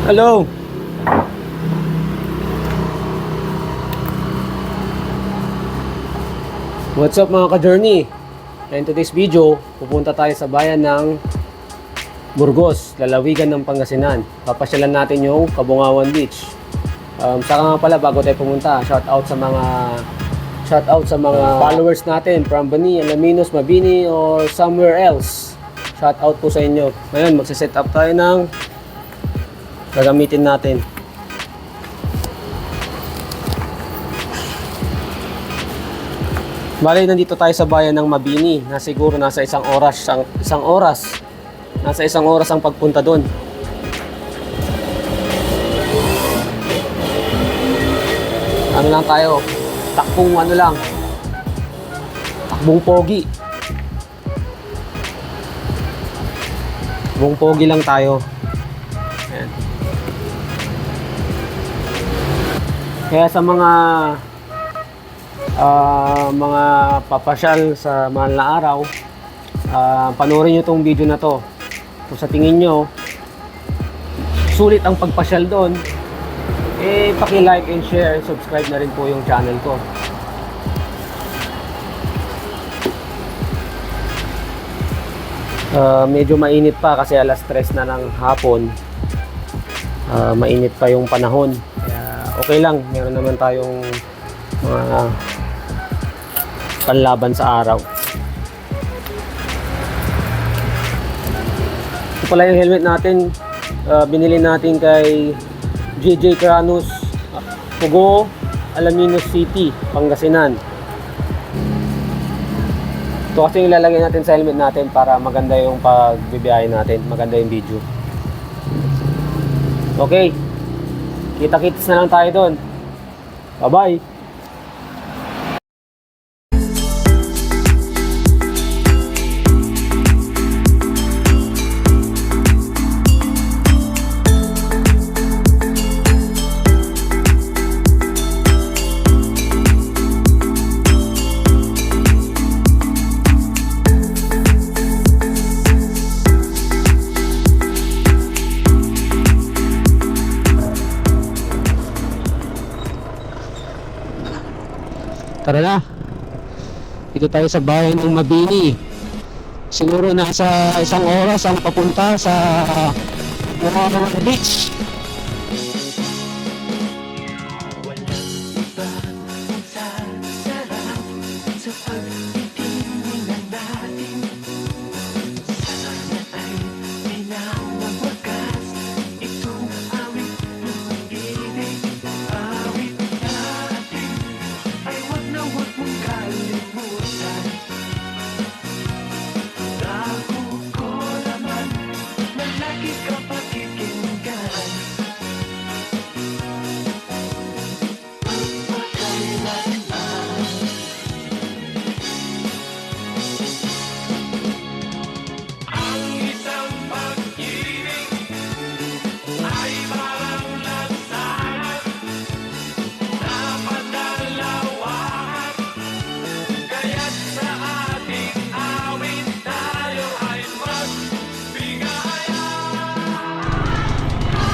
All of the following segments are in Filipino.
Hello! What's up mga ka-journey? In today's video, pupunta tayo sa bayan ng Burgos, lalawigan ng Pangasinan. Papasyalan natin yung Kabungawan Beach. Saka nga pala, bago tayo pumunta, shout out sa mga followers natin from Bani, Alaminos, Mabini, or somewhere else. Shout out po sa inyo. Ngayon, magsiset up tayo ng gagamitin natin. Bali, nandito tayo sa bayan ng Mabini na siguro nasa isang oras ang pagpunta doon. Ano lang tayo, takbong pogi. Takbong pogi lang tayo. Ayan. Kaya sa mga papasyal sa mahal na araw, panoorin nyo itong video na to. Kung sa tingin nyo sulit ang pagpasyal doon, paki-like and share and subscribe na rin po yung channel ko. Medyo mainit pa kasi alas 3 na ng hapon. Mainit pa yung panahon. Okay lang, meron naman tayong mga panlaban sa araw. Ito pala yung helmet natin, binili natin kay JJ Caranos, Pugo, Alaminos City, Pangasinan. Ito kasi yung ilalagay natin sa helmet natin para maganda yung pagbibiyahe natin, maganda yung video. Okay, kita-kits na lang tayo doon. Bye-bye! Tara na. Dito tayo sa bayan ng Mabini. Siguro nasa isang oras ang papunta sa Kabungawan Beach.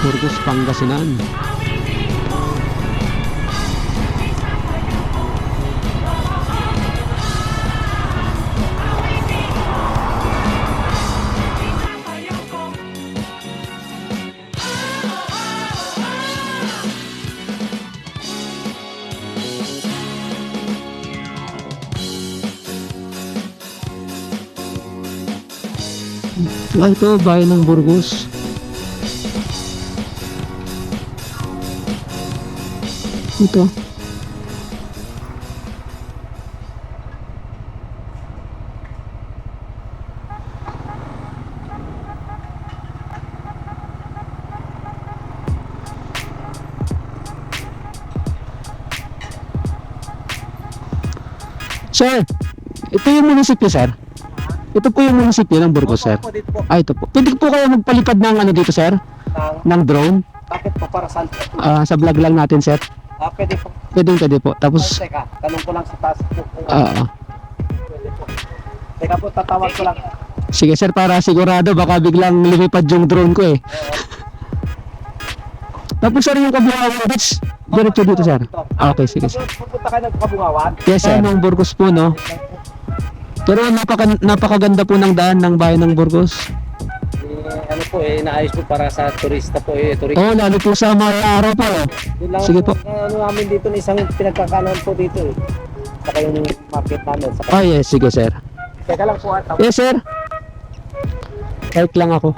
Burgos, Pangasinan. Ito, bayan ng Burgos. Ito. Sir, ito yung munisipyo, sir. Ito po yung munisipyo ng Burgos, sir. Dito po. Ay, ito po. Pwede po kayo magpalipad ng ano dito, sir? Ng drone? Bakit po para saan? Sa vlog lang natin, sir. Pwede po. Pwede po. Tapos, Teka, tanong ko lang sa taas po. ah, Pwede po. Teka po, tatawag ko lang. sige, sir, para sigurado, baka biglang lumipad yung drone ko, eh. Tapos, sir, yung Kabungawan Beach, diretso dito, sir. Okay, sige, sir. Pupunta kayo ng Kabungawan? Yes, sir. Ng Burgos po, no? Pero napakaganda po ng daan ng bayan ng Burgos. Ano po naayos po para sa turista po turista. Oo, lalo po sa mga araw po. Yun lang Sige po. Ano namin dito na isang pinagkakanan po dito eh. Saka yung market namin. Saka, Ah, yes, sige, sir. teka lang po at Yes, sir. Kahit lang ako.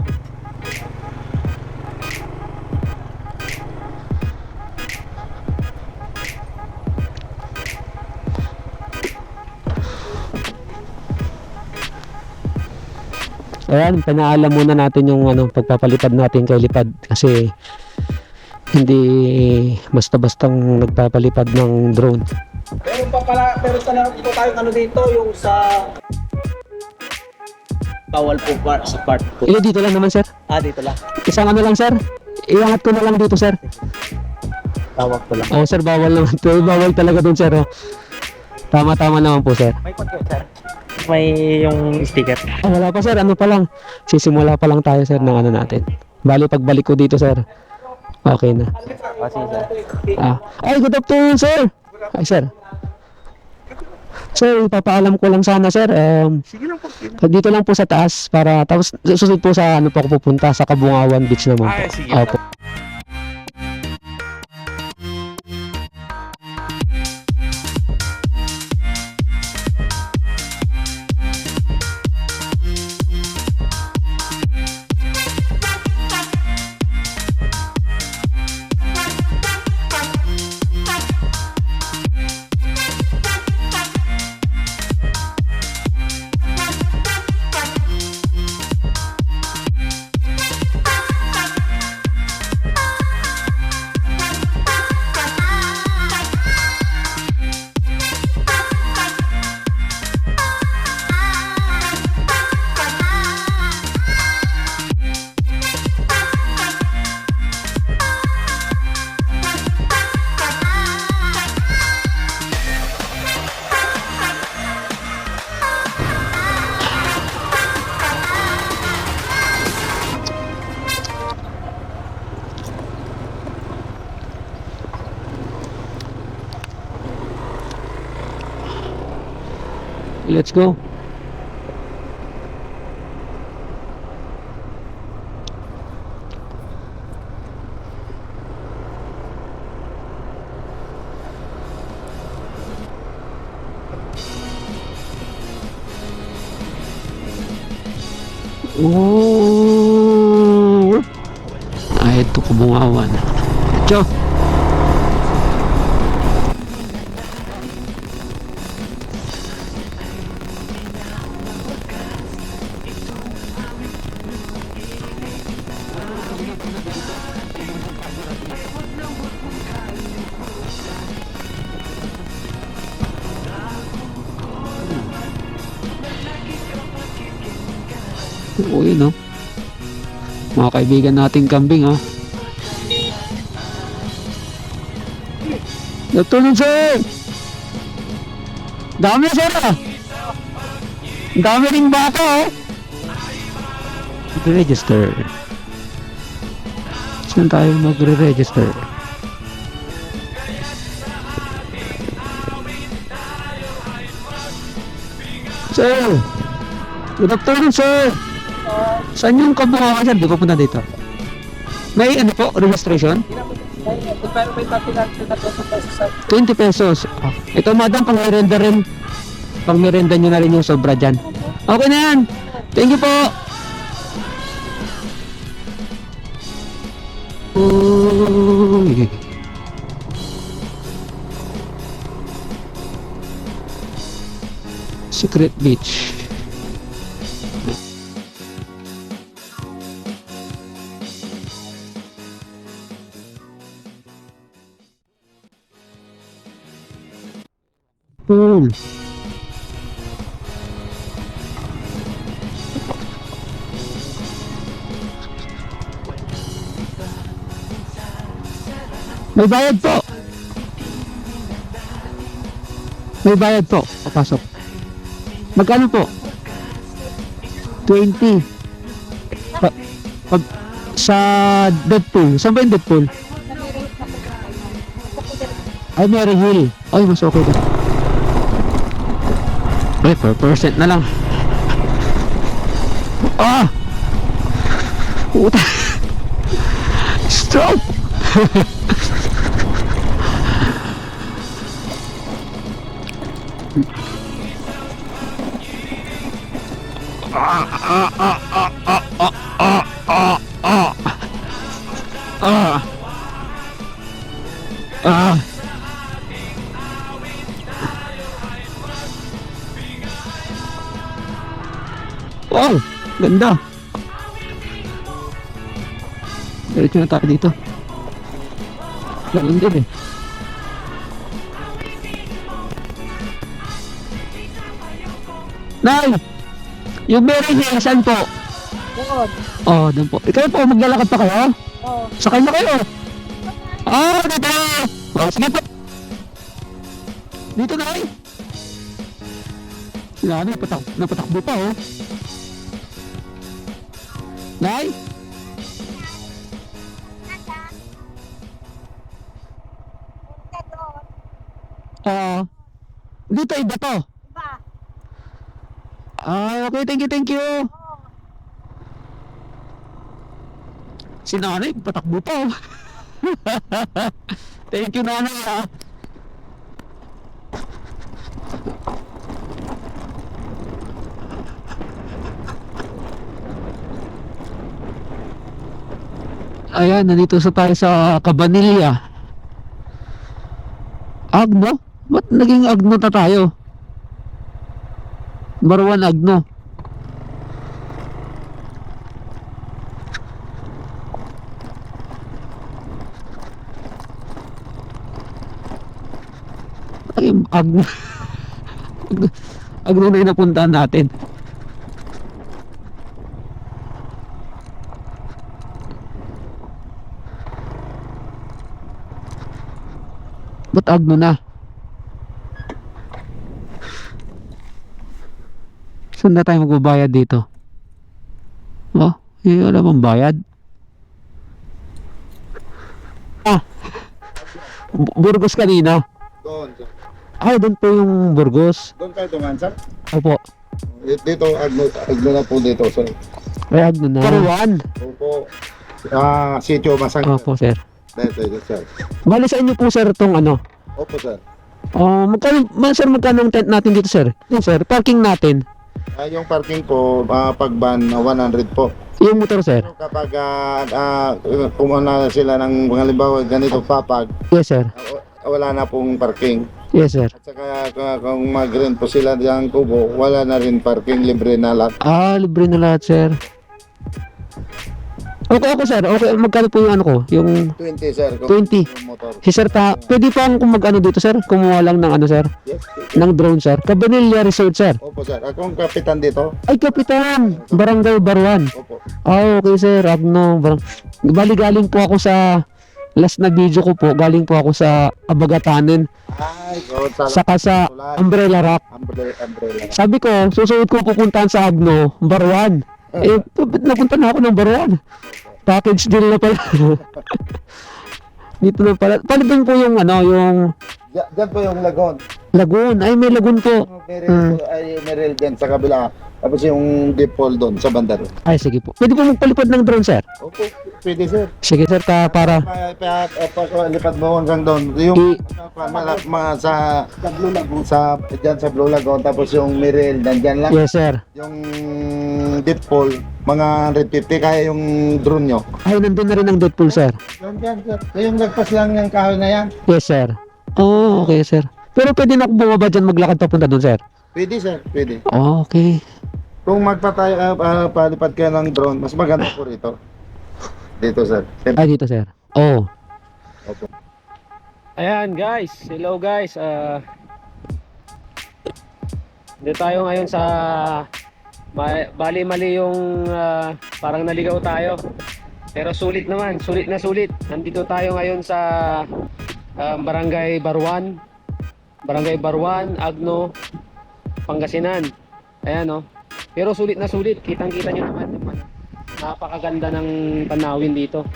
Ayan, pinaalam muna natin yung pagpapalipad natin kay Lipad kasi hindi basta-bastang nagpapalipad ng drone. pero talaga po tayong ano dito yung sa bawal po sa part po. Dito lang naman, sir. Dito lang. Isang ano lang, sir. Iangat ko na lang dito, sir. Tawag ko lang. Oh, sir, bawal naman. Bawal talaga dun, sir. Oh. Tama-tama naman po, sir. May pagka sir. May yung sticker. Wala pa, sir. Ano pa lang. Sisimula pa lang tayo, sir, ng ano natin. Bali, pagbalik ko dito, sir. Okay na. Sige sir. Ay, good afternoon, sir. Ay, sir. Sir, ipapaalam ko lang sana, sir. Sige lang po. Dito lang po sa taas para tapos susunod po sa ano po ako pupunta sa Kabungawan Beach naman po. Sige. Opo. Let's go. Oh. Ay, ito Kabungawan. Cho. Oo, yun, oh. Mga kaibigan nating kambing, oh. Natulog, sir! Dami, sir, ah! Dami ring baka, oh. Register. Saan tayo magre-register? Sir! Good afternoon, sir! Saan yung Kabungawan, sir? Di ko punta dito. May ano po, registration? Pero may pesos sa 20 pesos. Oh. Ito, madam, pang-merenda rin. Pang-merenda nyo na rin yung sobra dyan. Okay na yan. Thank you po. Uy. Secret Beach. Pool. May bayad po. May bayad po. Papasok. Magkano po? 20. Sa Deadpool. Saan ba yung Deadpool? Ay, Mary Hill. Ay, mas okay na. Ay, per percent na lang. Ah! Puta. Stroke! Wow, ganda. Diretso na tayo dito. Galing din eh. Nay! Yung Mary Hill, saan po? Doon. Oh, doon po. Ikaw po, maglalakad pa kayo? Oo. Sakay na kayo. Ah, dito. Oh, sige po. Dito na kayo. Sila na, napatakbo pa oh. Nay? Dito iba to. Iba. Ah, okay, thank you. Si nanay, patakbo pa oh. Thank you nanay ah. Ayan, nandito tayo sa Cabanilla. Agno? Ba't naging Agno na tayo? Barwan Agno. Ay, Agno. Agno na yung napuntahan natin. Ba't Agno na? Saan na tayo magbabayad dito? Oh, wala bang bayad? Ah! Burgos kanina. Doon, sir. Ay, doon po yung Burgos. Doon kayo tuman, sir. Opo. Dito, Agno na po dito, sir. Ay, Agno na. Karuan. Opo. Sitio Masang. Opo, sir. Dito, sir. Bali sa inyo po, sir, itong ano? Opo, sir. Magkano ang tent natin dito, sir? Yung, sir, parking natin. Yung parking po, pag van, 100 po. Yung motor, sir. Pero kapag kumuna sila ng halimbawa ganito papag, Yes, sir. wala na pong parking. Yes, sir. At saka kung mag-rent po sila diyang kubo, wala na rin parking, libre na lahat. Ah, libre na lahat, sir. Okay ako, sir. Okay, magkano po yung ano ko? Yung 20, sir. 20. Yung motor. si sir pwede pa akong mag-ano dito, sir? Kumuha lang ng ano, sir? Yes. Ng drone, sir. Cabanilla Resort, sir. Opo, sir. Akong kapitan dito. Ay, kapitan! Barangay Baruan. Opo. Ah, okay, sir. Agno. Bali, galing po ako sa last na video ko po. Galing po ako sa Abagatanin. Ay, God, Saka sa Umbrella Rock. umbrella. Sabi ko, susunod ko pupuntahan sa Agno, Baruan. Eh, napunta na ako ng Baruan. Package deal na pala. Dito na pala. Palitan po yung ano, yung Diyan po yung lagon. lagoon. Ay, may lagoon po. Meryl dyan sa kabila. Tapos yung deep hole doon sa banda doon. Ay, sige po. Pwede po magpalipad ng drone, sir? Opo, pwede, sir. Sige, sir, para Lipad mo hanggang doon. Yung dyan sa Blue Lagoon. Tapos yung Meryl, nandyan lang. yes, sir. Yung deep hole, mga 150 kaya yung drone nyo. Ay, nandun na rin ang Deadpool, sir. Dyan, sir. Yung nagpas lang yung kahoy na yan. Yes, sir. Oh, okay, sir. Pero pwede na ako bumaba dyan maglakad papunta doon, sir? Pwede, sir. Pwede. Oh, okay. Kung palipad kayo ng drone, mas maganda po rito. Dito, sir. Ay, dito, sir. Oh. Opo. Ayan guys, hello guys. Dito tayo ngayon sa bali mali yung parang naligaw tayo. Pero sulit naman, sulit na sulit. Nandito tayo ngayon sa Barangay Baruan. Barangay Baruan, Agno, Pangasinan. Ayan oh. Pero sulit na sulit. Kitang-kita nyo naman yung napakaganda ng tanawin dito.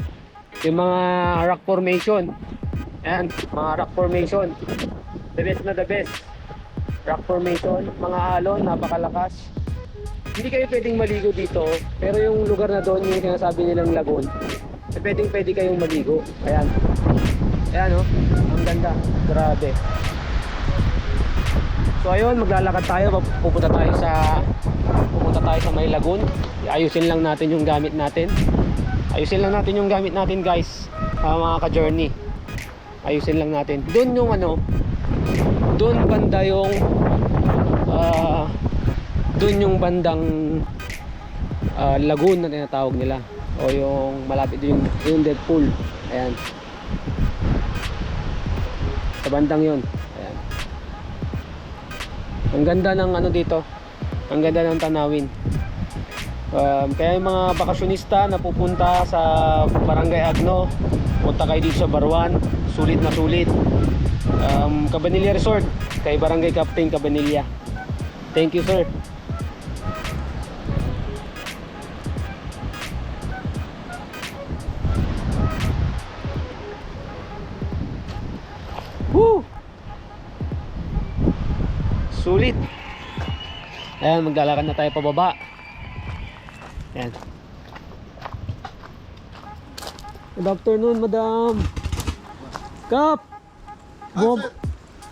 Yung mga rock formation. Ayan, mga rock formation. The best na the best. Rock formation, mga alon, napakalakas. Hindi kayo pwedeng maligo dito, pero yung lugar na doon, yung sinasabi nilang lagoon, pwedeng kayong maligo. Ayan. Ayan oh, ang ganda. Grabe. So ayun, maglalakad tayo, pupunta tayo sa may lagoon. Ayusin lang natin yung gamit natin. Ayusin lang natin yung gamit natin, guys. Mga ka-journey. Ayusin lang natin. Doon yung doon banda yung doon yung bandang lagoon na tinatawag nila, o yung malapit yung dead pool. Ayan, sa bandang yun. Ayan, ang ganda ng dito, ang ganda ng tanawin. Kaya yung mga bakasyonista na pupunta sa Barangay Agno, punta kayo dito sa Baruan. Sulit na sulit. Cabanilla Resort kay Barangay Captain Cabanilla. Thank you, sir. Woo! Sulit. Ayan, maglalakad na tayo pababa. Ayan. Good afternoon, madam. Kap!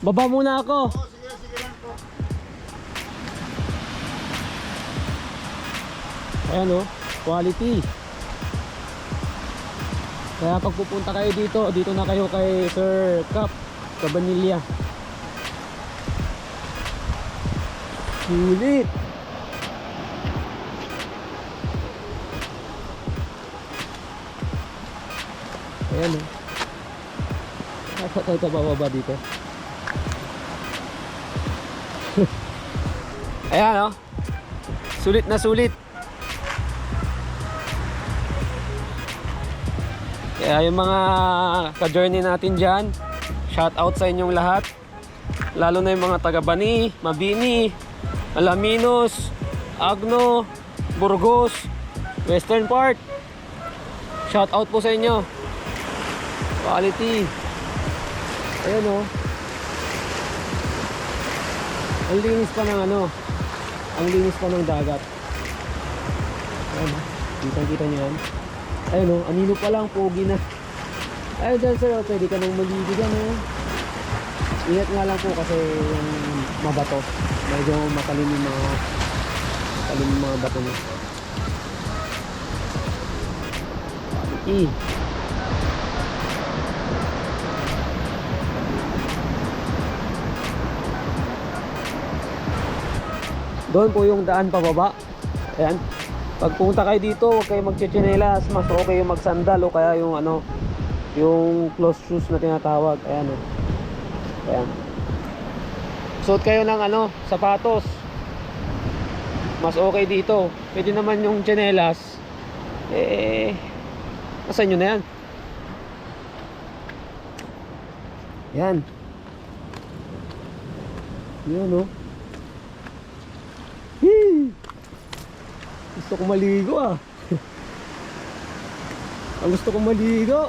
Baba muna ako. Ayan o, quality. Kaya pag pupunta kayo dito na kayo kay Sir Cap Cabanilla. Sulit. Ayan o. Nasa tayo bababa dito. Ayan o. Sulit na sulit. Kaya yung mga ka-journey natin dyan, shout out sa inyong lahat. Lalo na yung mga taga Bani, Mabini, Alaminos, Agno, Burgos, Western part. Shout out po sa inyo. Quality. Ayan o. Ang linis pa ng ang linis pa ng dagat. Ayan o. Kita nyo yan. Ayun o, anino pa lang, pogi na. Ayun dyan sir, pwede ka nang maligo dyan o. Ingat nga lang po kasi yung mabato. Medyo matalim yung mga bato niya. Doon po yung daan pababa. Ayan. Pag pumunta kayo dito, huwag kayo magchichinelas. Mas okay yung magsandal o kaya yung yung closed shoes na tinatawag. Ayan o. Ayan. Suot kayo ng sapatos. Mas okay dito. Pwede naman yung chinelas. Nasa inyo na yan. Yan. Yan o. Gusto ko maligo ah. Ang gusto ko maligo.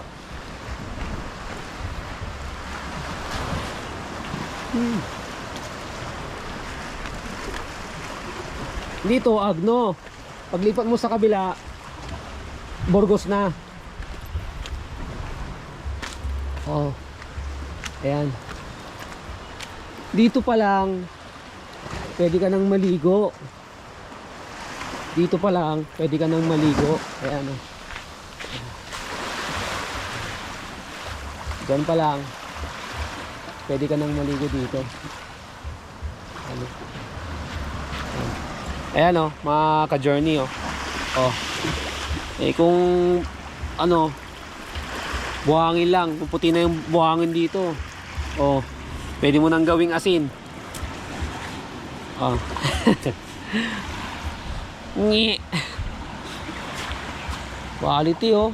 Dito Agno. Paglipat mo sa kabila, Burgos na. Oh. Ayan. Dito pa lang pwede ka nang maligo. Dito pa lang, pwede ka nang maligo. Ayan o. Diyan pa lang, pwede ka nang maligo dito. Ayan o, mga ka-journey o. O. Kung buhangin lang, kung puti na yung buhangin dito. O. Pwede mo nang gawing asin. O. Quality oh.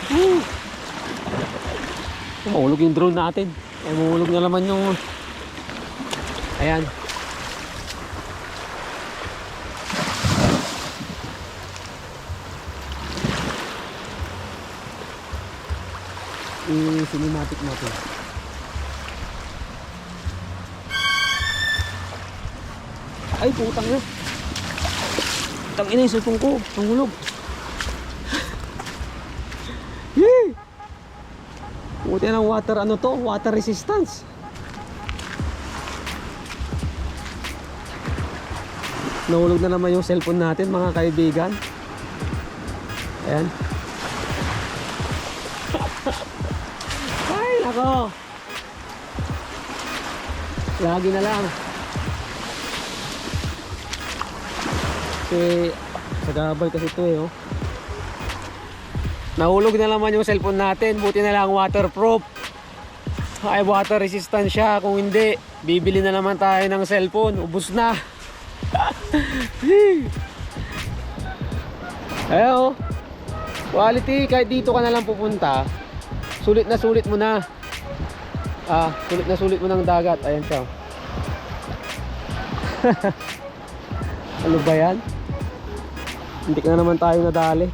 Woo! Mahulog yung drone natin. Ay, mahulog na naman yung... Ayan. Cinematic natin. Ay, putang na. Putang ina yung cellphone ko. Nahulog. Yee! Buti ng water, ano to? Water resistance. Nahulog na naman yung cellphone natin, mga kaibigan. Ayan. Ay, nako. Lagi na lang. Kasi sa gabal kasi ito eh, oh. Nahulog na naman yung cellphone natin. Buti na lang waterproof. Ay, water resistant siya. Kung hindi, bibili na naman tayo ng cellphone. Ubus na. Ayo. Quality, kahit dito ka na lang pupunta, sulit mo na. Sulit na sulit mo ng dagat. Ayan siya. Ano ba yan? Hindi ka na naman tayo nadali.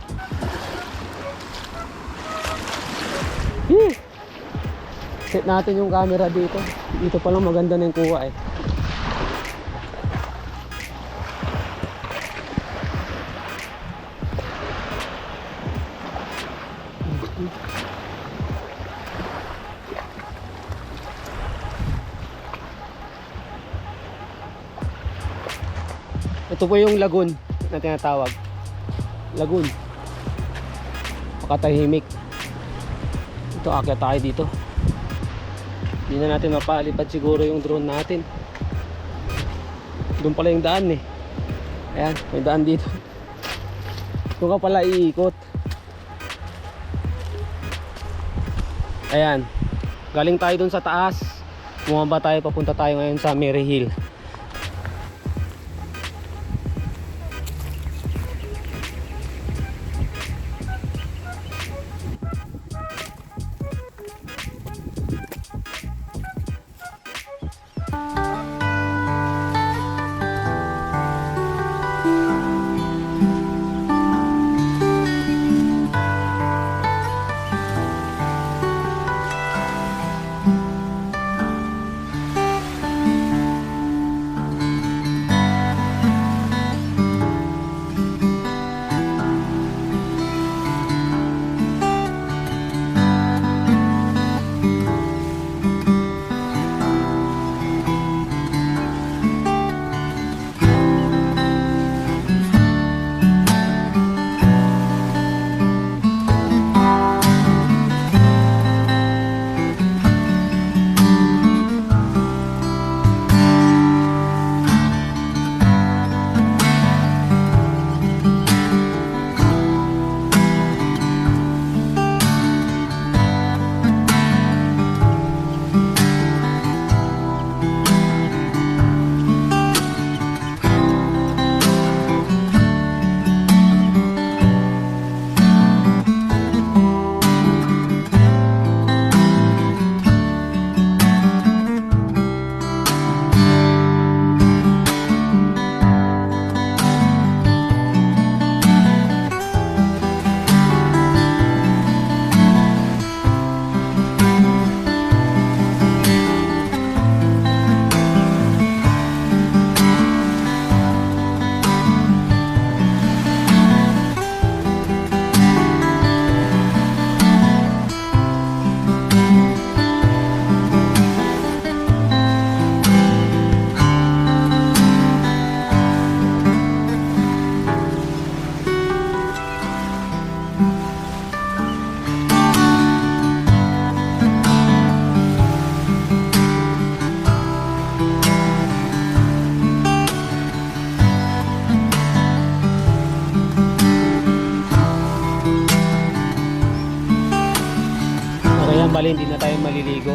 Set natin yung camera dito. Dito pa lang maganda na yung kuha eh. Ito po yung lagoon na tinatawag. Lagoon. Makatahimik. Ito, akyat tayo dito. Hindi na natin mapalipad siguro yung drone natin. Doon pala yung daan eh. Ayan, may daan dito. Doon ka pala iikot. Ayan. Galing tayo dun sa taas. Bumaba tayo, papunta tayo ngayon sa Mary Hill. Bali, hindi na tayo maliligo.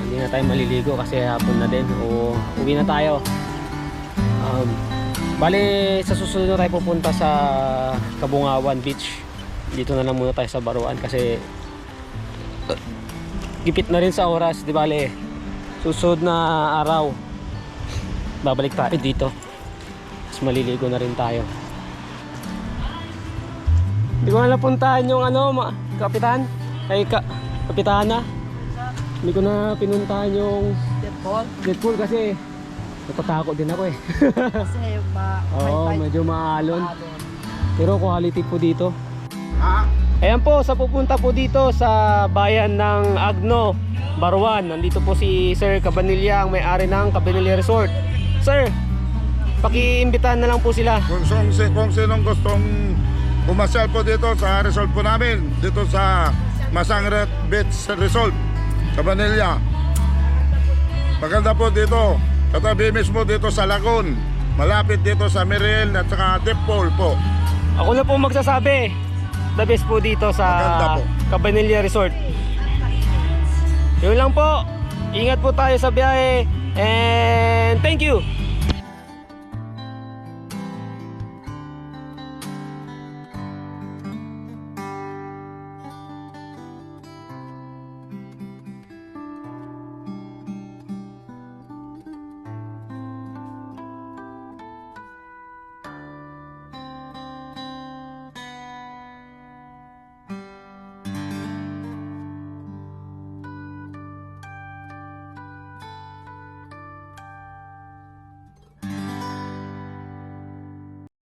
Hindi na tayo maliligo kasi hapon na din. O uwi na tayo. Bali, sa susunod na tayo pupunta sa Kabungawan Beach. dito na lang muna tayo sa Baruan kasi gipit na rin sa oras, di bale susunod na araw babalik tayo dito, tapos maliligo na rin tayo. Hindi ko na napuntahan yung kapitan ay kapitana. Hindi ko na pinuntahan yung Deadpool kasi natatakot din ako eh. Kasi Oo, medyo maalon. Pero quality po dito. Ayan po, sa pupunta po dito sa bayan ng Agno, Baruan. Nandito po si Sir Cabanilla, ang may-ari ng Cabanilla Resort. Sir, pakiimbitahan na lang po sila. Kung sinong gustong pumasyal po dito sa resort po namin, dito sa Masangret Beach Resort, Cabanilla. Maganda po dito, katabi mismo dito sa Lagoon, malapit dito sa Miriel at saka Deadpool po. Ako na po magsasabi, the best po dito sa Maganda po. Cabanilla Resort. Yun lang po. Ingat po tayo sa biyahe and thank you.